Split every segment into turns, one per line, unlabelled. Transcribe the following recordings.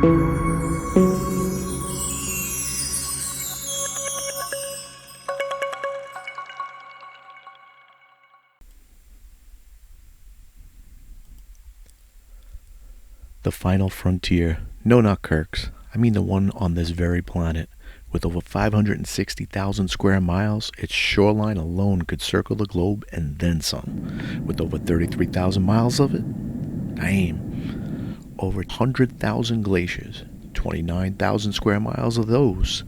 The final frontier. No, not Kirk's. I mean the one on this very planet. With over 560,000 square miles, its shoreline alone could circle the globe and then some. With over 33,000 miles of it, damn. Over 100,000 glaciers, 29,000 square miles of those.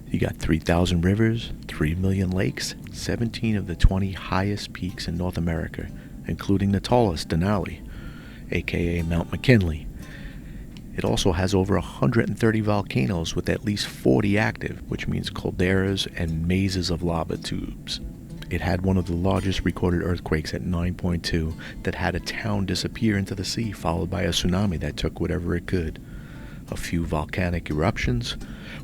You got 3,000 rivers, 3 million lakes, 17 of the 20 highest peaks in North America, including the tallest, Denali, aka Mount McKinley. It also has over 130 volcanoes with at least 40 active, which means calderas and mazes of lava tubes. It had one of the largest recorded earthquakes at 9.2 that had a town disappear into the sea, followed by a tsunami that took whatever it could. A few volcanic eruptions,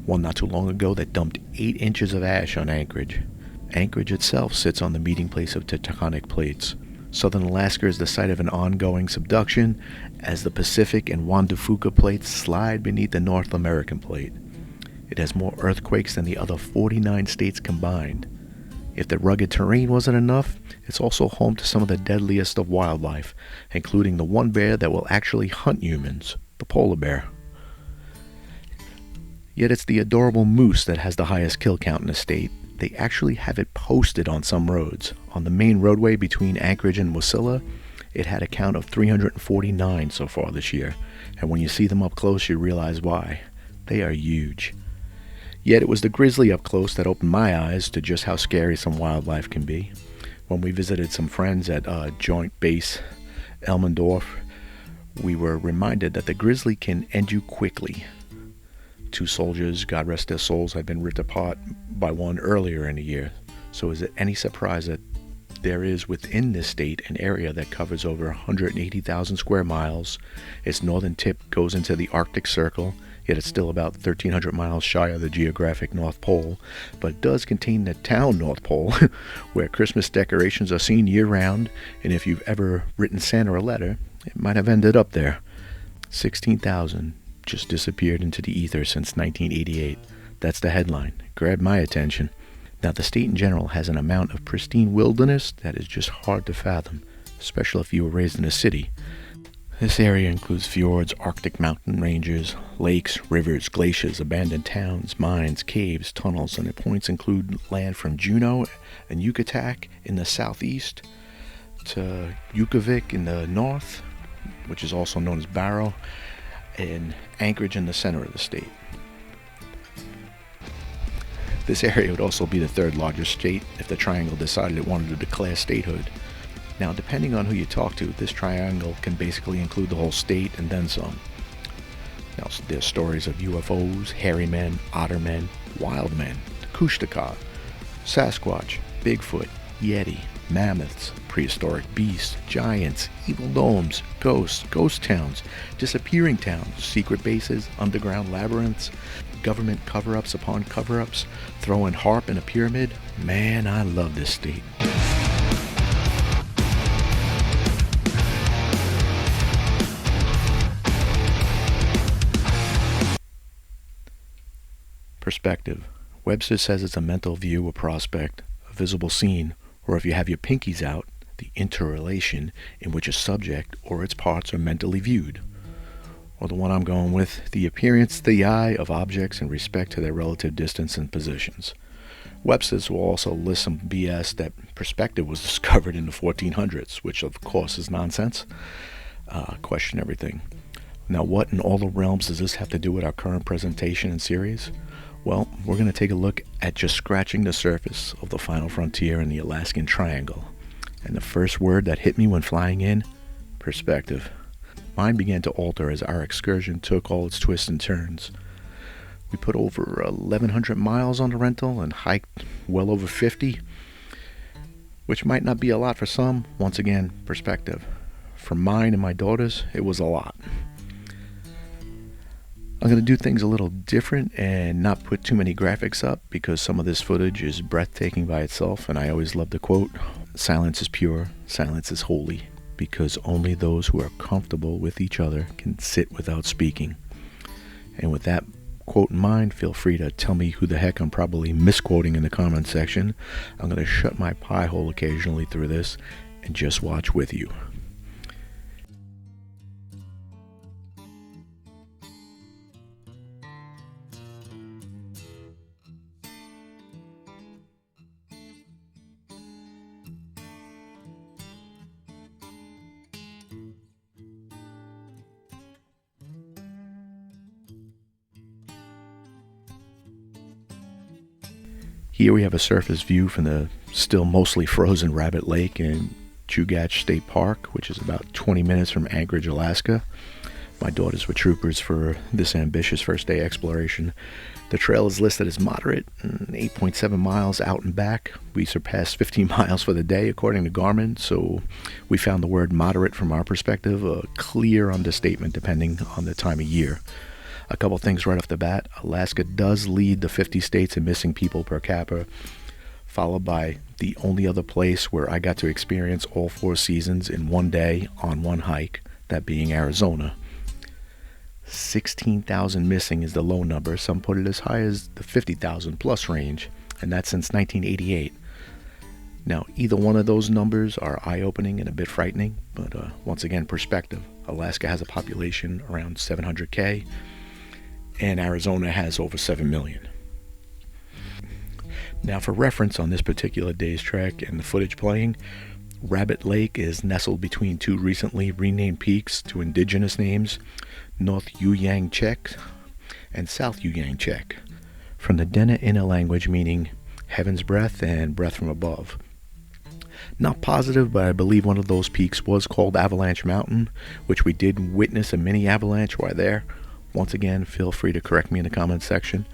one not too long ago that dumped 8 inches of ash on Anchorage. Anchorage itself sits on the meeting place of tectonic plates. Southern Alaska is the site of an ongoing subduction as the Pacific and Juan de Fuca plates slide beneath the North American plate. It has more earthquakes than the other 49 states combined. If the rugged terrain wasn't enough, it's also home to some of the deadliest of wildlife, including the one bear that will actually hunt humans, the polar bear. Yet it's the adorable moose that has the highest kill count in the state. They actually have it posted on some roads. On the main roadway between Anchorage and Wasilla, it had a count of 349 so far this year. And when you see them up close, you realize why. They are huge. Yet it was the grizzly up close that opened my eyes to just how scary some wildlife can be. When we visited some friends at Joint Base Elmendorf, we were reminded that the grizzly can end you quickly. 2 soldiers, God rest their souls, had been ripped apart by one earlier in the year. So is it any surprise that there is within this state an area that covers over 180,000 square miles? Its northern tip goes into the Arctic Circle, yet it's still about 1,300 miles shy of the geographic North Pole, but it does contain the town North Pole, where Christmas decorations are seen year-round, and if you've ever written Santa a letter, it might have ended up there. 16,000 just disappeared into the ether since 1988. That's the headline. Grabbed my attention. Now, the state in general has an amount of pristine wilderness that is just hard to fathom, especially if you were raised in a city. This area includes fjords, Arctic mountain ranges, lakes, rivers, glaciers, abandoned towns, mines, caves, tunnels, and at points include land from Juneau and Yucatan in the southeast to Yukavik in the north, which is also known as Barrow, and Anchorage in the center of the state. This area would also be the 3rd largest state if the triangle decided it wanted to declare statehood. Now, depending on who you talk to, this triangle can basically include the whole state and then some. Now, there's stories of UFOs, Hairymen, Ottermen, Wildman, Kóoshdaa Káa, Sasquatch, Bigfoot, Yeti, Mammoths, prehistoric beasts, giants, evil gnomes, ghosts, ghost towns, disappearing towns, secret bases, underground labyrinths, government cover-ups upon cover-ups, throwing Haarp in a pyramid. Man, I love this state. Perspective. Webster says it's a mental view, a prospect, a visible scene, or if you have your pinkies out, the interrelation in which a subject or its parts are mentally viewed. Or the one I'm going with, the appearance to the eye of objects in respect to their relative distance and positions. Webster's will also list some BS that perspective was discovered in the 1400s, which of course is nonsense. Question everything. Now, what in all the realms does this have to do with our current presentation and series? Well, we're going to take a look at just scratching the surface of the final frontier in the Alaskan Triangle. And the first word that hit me when flying in, perspective. Mine began to alter as our excursion took all its twists and turns. We put over 1,100 miles on the rental and hiked well over 50, which might not be a lot for some. Once again, perspective. For mine and my daughters, it was a lot. I'm going to do things a little different and not put too many graphics up because some of this footage is breathtaking by itself, and I always love to quote, "Silence is pure, silence is holy." because only those who are comfortable with each other can sit without speaking. And with that quote in mind, feel free to tell me who the heck I'm probably misquoting in the comment section. I'm going to shut my pie hole occasionally through this and just watch with you. Here we have a surface view from the still mostly frozen Rabbit Lake in Chugach State Park, which is about 20 minutes from Anchorage, Alaska. My daughters were troopers for this ambitious first day exploration. The trail is listed as moderate, 8.7 miles out and back. We surpassed 15 miles for the day according to Garmin, so we found the word moderate from our perspective a clear understatement depending on the time of year. A couple things right off the bat. Alaska does lead the 50 states in missing people per capita, followed by the only other place where I got to experience all 4 seasons in one day on one hike, that being Arizona. 16,000 missing is the low number. Some put it as high as the 50,000 plus range, and that's since 1988. Now, either one of those numbers are eye-opening and a bit frightening, but once again, perspective. Alaska has a population around 700K, and Arizona has over 7 million. Now, for reference on this particular day's trek and the footage playing, Rabbit Lake is nestled between 2 recently renamed peaks to indigenous names, North Uyang Chek and South Uyang Chek, from the Dena Inna language meaning heaven's breath and breath from above. Not positive, but I believe one of those peaks was called Avalanche Mountain, which we did witness a mini avalanche while there. Once again, feel free to correct me in the comments section.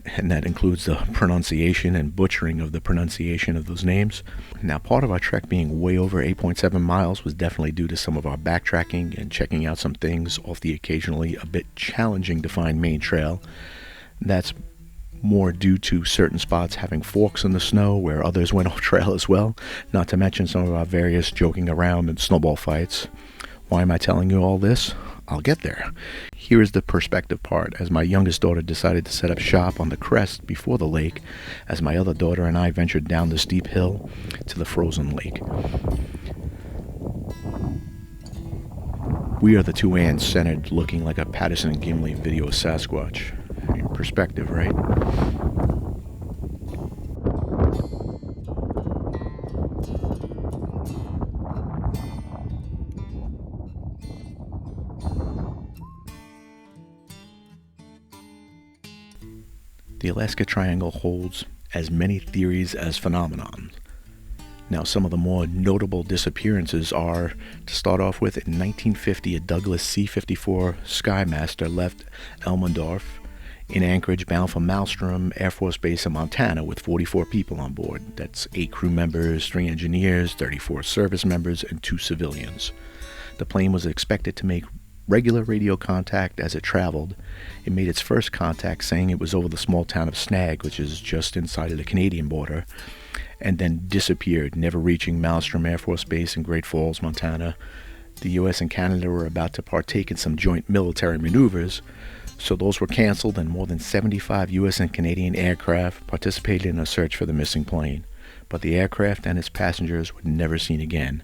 And that includes the pronunciation and butchering of the pronunciation of those names. Now, part of our trek being way over 8.7 miles was definitely due to some of our backtracking and checking out some things off the occasionally a bit challenging to find main trail. That's more due to certain spots having forks in the snow where others went off trail as well, not to mention some of our various joking around and snowball fights. Why am I telling you all this? I'll get there. Here is the perspective part, as my youngest daughter decided to set up shop on the crest before the lake, as my other daughter and I ventured down the steep hill to the frozen lake. We are the 2 ants centered, looking like a Patterson and Gimli video of Sasquatch. Perspective, right? The Alaskan Triangle holds as many theories as phenomenon. Now, some of the more notable disappearances are, to start off with, in 1950, a Douglas C-54 Skymaster left Elmendorf in Anchorage bound for Malmstrom Air Force Base in Montana with 44 people on board. That's 8 crew members, 3 engineers, 34 service members, and 2 civilians. The plane was expected to make regular radio contact as it traveled. It made its first contact saying it was over the small town of Snag, which is just inside of the Canadian border, and then disappeared, never reaching Malmstrom Air Force Base in Great Falls, Montana. The US and Canada were about to partake in some joint military maneuvers, so those were canceled, and more than 75 US and Canadian aircraft participated in a search for the missing plane. But the aircraft and its passengers were never seen again.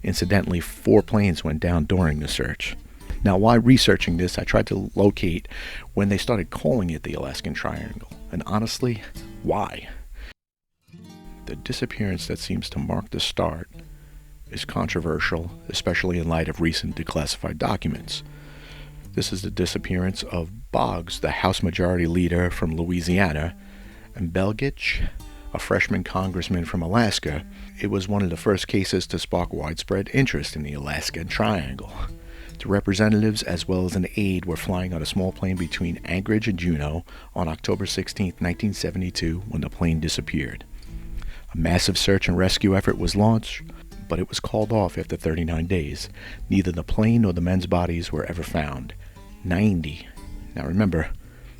Incidentally, 4 planes went down during the search. Now, while researching this, I tried to locate when they started calling it the Alaskan Triangle. And honestly, why? The disappearance that seems to mark the start is controversial, especially in light of recent declassified documents. This is the disappearance of Boggs, the House Majority Leader from Louisiana, and Belgich, a freshman congressman from Alaska. It was one of the first cases to spark widespread interest in the Alaskan Triangle. The representatives as well as an aide were flying on a small plane between Anchorage and Juneau on October 16, 1972, when the plane disappeared. A massive search and rescue effort was launched, but it was called off after 39 days. Neither the plane nor the men's bodies were ever found. 90. Now remember,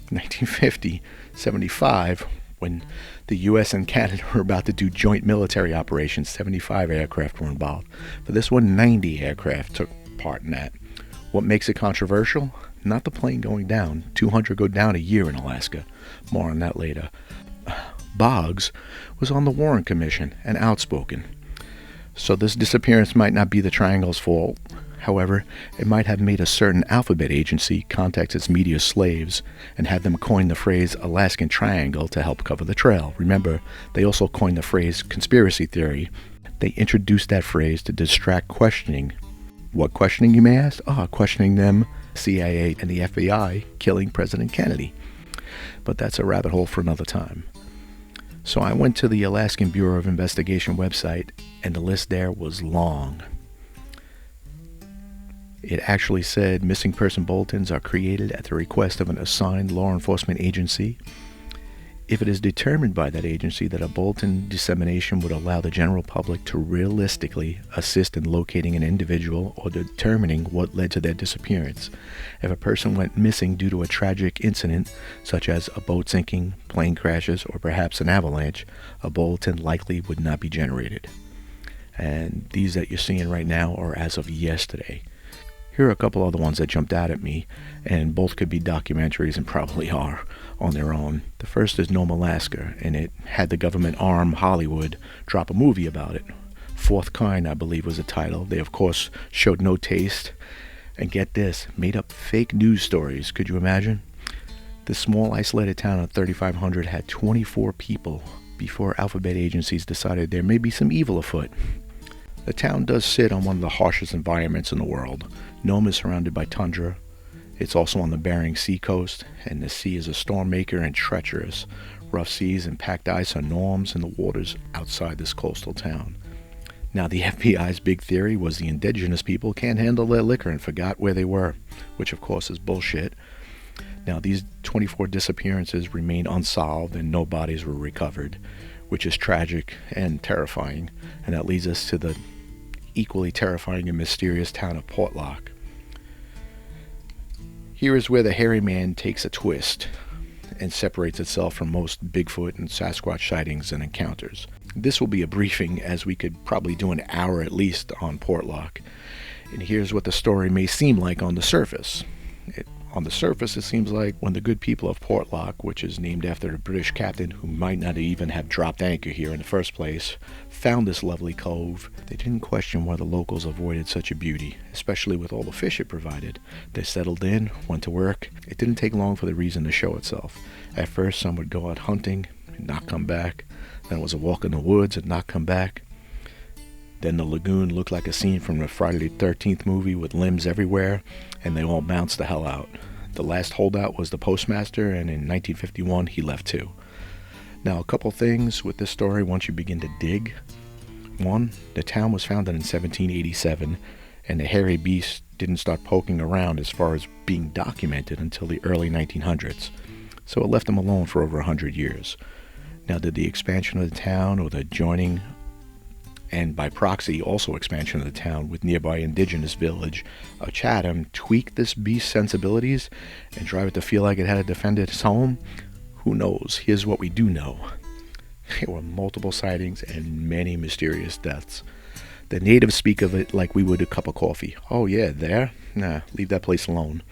1950, 75, When the US and Canada were about to do joint military operations, 75 aircraft were involved. For this one, 90 aircraft took part in that. What makes it controversial? Not the plane going down. 200 go down a year in Alaska. More on that later. Boggs was on the Warren Commission and outspoken. So this disappearance might not be the Triangle's fault. However, it might have made a certain alphabet agency contact its media slaves and have them coin the phrase Alaskan Triangle to help cover the trail. Remember, they also coined the phrase conspiracy theory. They introduced that phrase to distract questioning. What questioning, you may ask? Questioning them, CIA and the FBI killing President Kennedy. But that's a rabbit hole for another time. So I went to the Alaskan Bureau of Investigation website, and the list there was long. It actually said missing person bulletins are created at the request of an assigned law enforcement agency. If it is determined by that agency that a bulletin dissemination would allow the general public to realistically assist in locating an individual or determining what led to their disappearance. If a person went missing due to a tragic incident, such as a boat sinking, plane crashes, or perhaps an avalanche, a bulletin likely would not be generated. And these that you're seeing right now are as of yesterday. Here are a couple other ones that jumped out at me, and both could be documentaries and probably are on their own. The first is Nome, Alaska, and it had the government arm Hollywood drop a movie about it. Fourth Kind, I believe, was the title. They, of course, showed no taste, and get this, made up fake news stories. Could you imagine? This small, isolated town of 3,500 had 24 people before alphabet agencies decided there may be some evil afoot. The town does sit on one of the harshest environments in the world. Nome is surrounded by tundra. It's also on the Bering Sea coast, and the sea is a storm maker and treacherous. Rough seas and packed ice are norms in the waters outside this coastal town. Now, the FBI's big theory was the indigenous people can't handle their liquor and forgot where they were, which of course is bullshit. Now, these 24 disappearances remain unsolved and no bodies were recovered, which is tragic and terrifying, and that leads us to the equally terrifying and mysterious town of Portlock. Here is where the Hairyman takes a twist and separates itself from most Bigfoot and Sasquatch sightings and encounters. This will be a briefing, as we could probably do an hour at least on Portlock. And here's what the story may seem like on the surface. On the surface, it seems like when the good people of Portlock, which is named after a British captain who might not even have dropped anchor here in the first place, found this lovely cove, they didn't question why the locals avoided such a beauty, especially with all the fish it provided. They settled in, went to work. It didn't take long for the reason to show itself. At first, some would go out hunting and not come back. Then it was a walk in the woods and not come back. Then the lagoon looked like a scene from the Friday the 13th movie with limbs everywhere, and they all bounced the hell out. The last holdout was the postmaster, and in 1951 he left too. Now, a couple things with this story once you begin to dig. One, the town was founded in 1787, and the hairy beast didn't start poking around as far as being documented until the early 1900s, so it left them alone for over 100 years. Now, did the expansion of the town or the joining, and by proxy also expansion of the town with nearby indigenous village of Chatham, tweak this beast's sensibilities and drive it to feel like it had to defend its home? Who knows? Here's what we do know. There were multiple sightings and many mysterious deaths. The natives speak of it like we would a cup of coffee. Oh yeah, there? Nah, leave that place alone.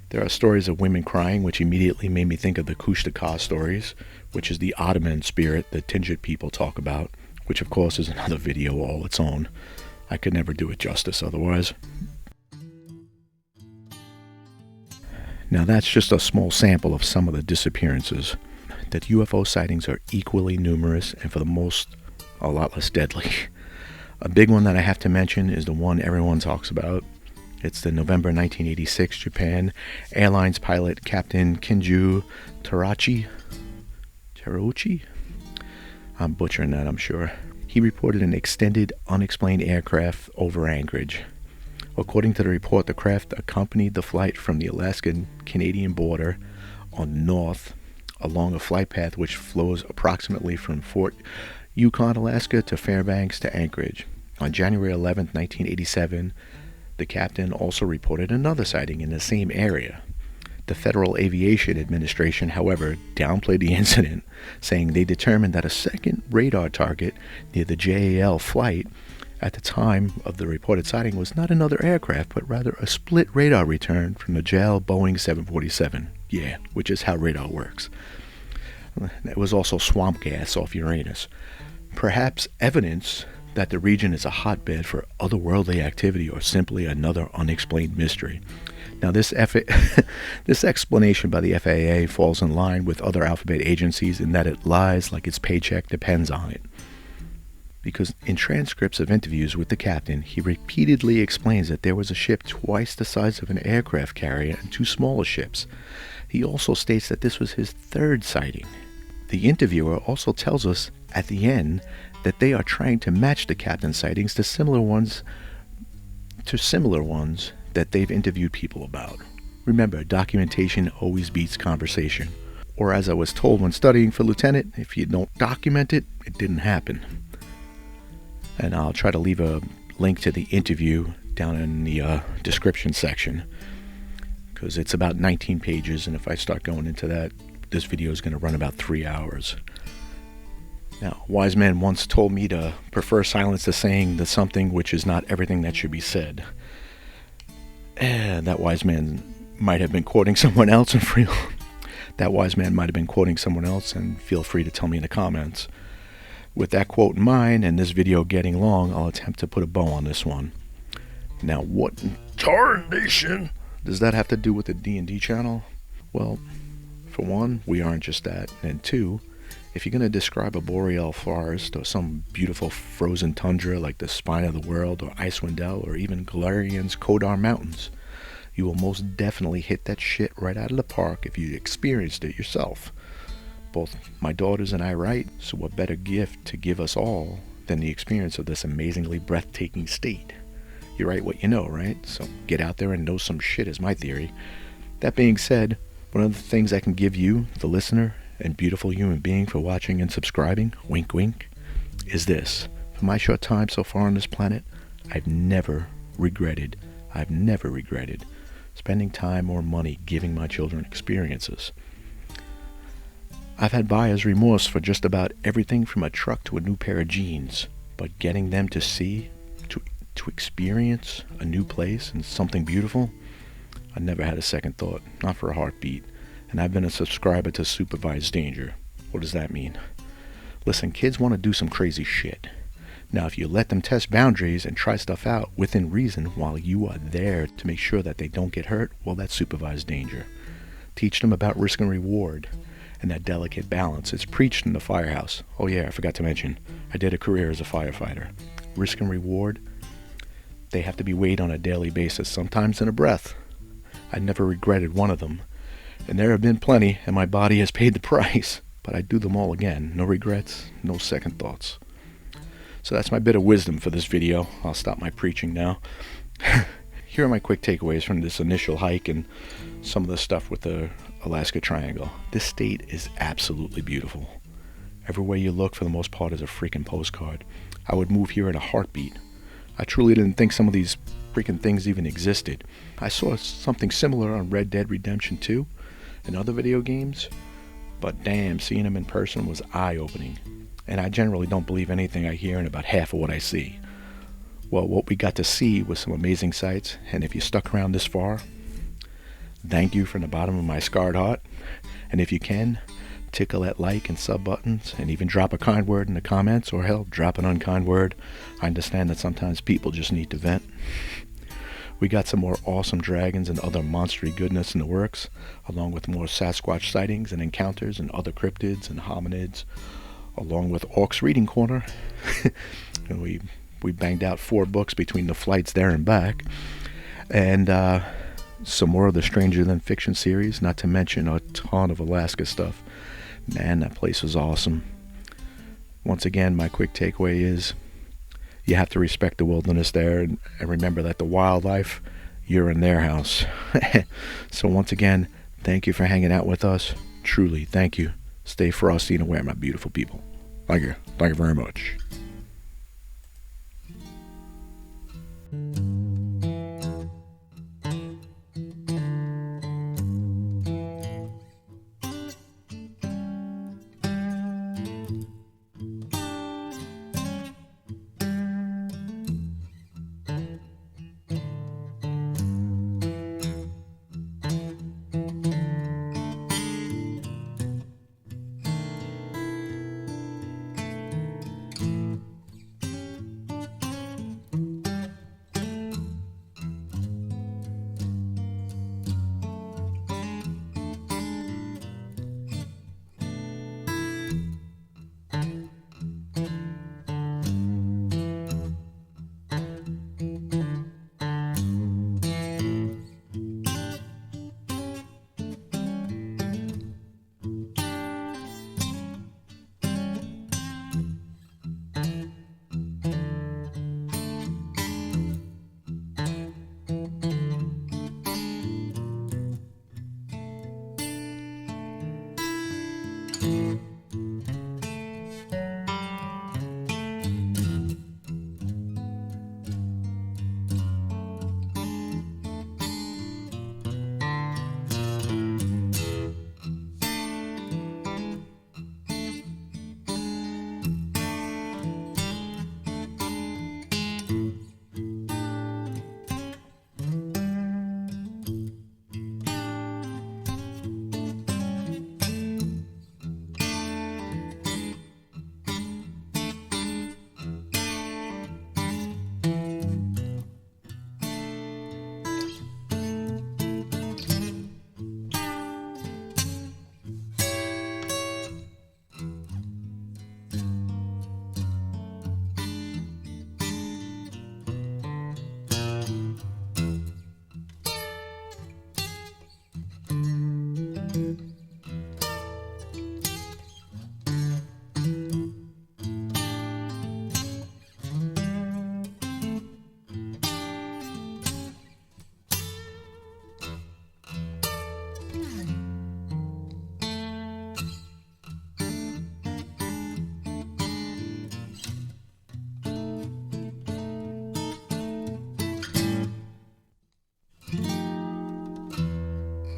There are stories of women crying, which immediately made me think of the Kóoshdaa Káa stories, which is the Ottoman spirit the Tlingit people talk about, which of course is another video all its own. I could never do it justice otherwise. Now that's just a small sample of some of the disappearances. That UFO sightings are equally numerous and for the most a lot less deadly. A big one that I have to mention is the one everyone talks about. It's the November 1986 Japan Airlines pilot Captain Kinju Terauchi. I'm butchering that, I'm sure. He reported an extended, unexplained aircraft over Anchorage. According to the report, the craft accompanied the flight from the Alaskan-Canadian border on north along a flight path which flows approximately from Fort Yukon, Alaska to Fairbanks to Anchorage. On January 11, 1987, the captain also reported another sighting in the same area. The Federal Aviation Administration, however, downplayed the incident, saying they determined that a second radar target near the JAL flight at the time of the reported sighting was not another aircraft, but rather a split radar return from the JAL Boeing 747. Yeah, which is how radar works. It was also swamp gas off Uranus. Perhaps evidence that the region is a hotbed for otherworldly activity or simply another unexplained mystery. Now, this explanation by the FAA falls in line with other alphabet agencies in that it lies like its paycheck depends on it. Because in transcripts of interviews with the captain, he repeatedly explains that there was a ship twice the size of an aircraft carrier and two smaller ships. He also states that this was his third sighting. The interviewer also tells us at the end that they are trying to match the captain's sightings to similar ones that they've interviewed people about. Remember, documentation always beats conversation. Or as I was told when studying for lieutenant, if you don't document it, it didn't happen. And I'll try to leave a link to the interview down in the description section, because it's about 19 pages, and if I start going into that, this video is going to run about 3 hours. Now, wise man once told me to prefer silence to saying the something which is not everything that should be said. And that wise man might have been quoting someone else, and feel free to tell me in the comments. With that quote in mind, and this video getting long, I'll attempt to put a bow on this one. Now, what in tarnation does that have to do with the D&D channel? Well, for one, we aren't just that. And two, if you're going to describe a boreal forest or some beautiful frozen tundra like the Spine of the World or Icewind Dale or even Galarian's Kóoshdaa Mountains, you will most definitely hit that shit right out of the park if you experienced it yourself. Both my daughters and I write, so what better gift to give us all than the experience of this amazingly breathtaking state? You write what you know, right? So get out there and know some shit is my theory. That being said, one of the things I can give you, the listener, and beautiful human being for watching and subscribing, wink wink, is this. For my short time so far on this planet, I've never regretted spending time or money giving my children experiences. I've had buyer's remorse for just about everything from a truck to a new pair of jeans, but getting them to see, to experience a new place and something beautiful, I never had a second thought, not for a heartbeat. And I've been a subscriber to Supervised Danger. What does that mean? Listen, kids want to do some crazy shit. Now, if you let them test boundaries and try stuff out within reason while you are there to make sure that they don't get hurt, well, that's Supervised Danger. Teach them about risk and reward and that delicate balance. It's preached in the firehouse. Oh yeah, I forgot to mention, I did a career as a firefighter. Risk and reward, they have to be weighed on a daily basis, sometimes in a breath. I never regretted one of them. And there have been plenty, and my body has paid the price. But I do them all again. No regrets, no second thoughts. So that's my bit of wisdom for this video. I'll stop my preaching now. Here are my quick takeaways from this initial hike and some of the stuff with the Alaskan Triangle. This state is absolutely beautiful. Everywhere you look, for the most part, is a freaking postcard. I would move here in a heartbeat. I truly didn't think some of these freaking things even existed. I saw something similar on Red Dead Redemption 2 and other video games, but damn, seeing them in person was eye-opening. And I generally don't believe anything I hear and about half of what I see. Well, what we got to see was some amazing sights, and if you stuck around this far, thank you from the bottom of my scarred heart. And if you can, tickle that like and sub buttons, and even drop a kind word in the comments, or hell, drop an unkind word. I understand that sometimes people just need to vent. We got some more awesome dragons and other monstery goodness in the works, along with more Sasquatch sightings and encounters and other cryptids and hominids, along with Orcs Reading Corner. And we banged out 4 books between the flights there and back. And some more of the Stranger Than Fiction series, not to mention a ton of Alaska stuff. Man, that place was awesome. Once again, my quick takeaway is you have to respect the wilderness there, and remember that the wildlife, you're in their house. So once again, thank you for hanging out with us. Truly, thank you. Stay frosty and aware, my beautiful people. Thank you. Thank you very much.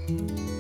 you.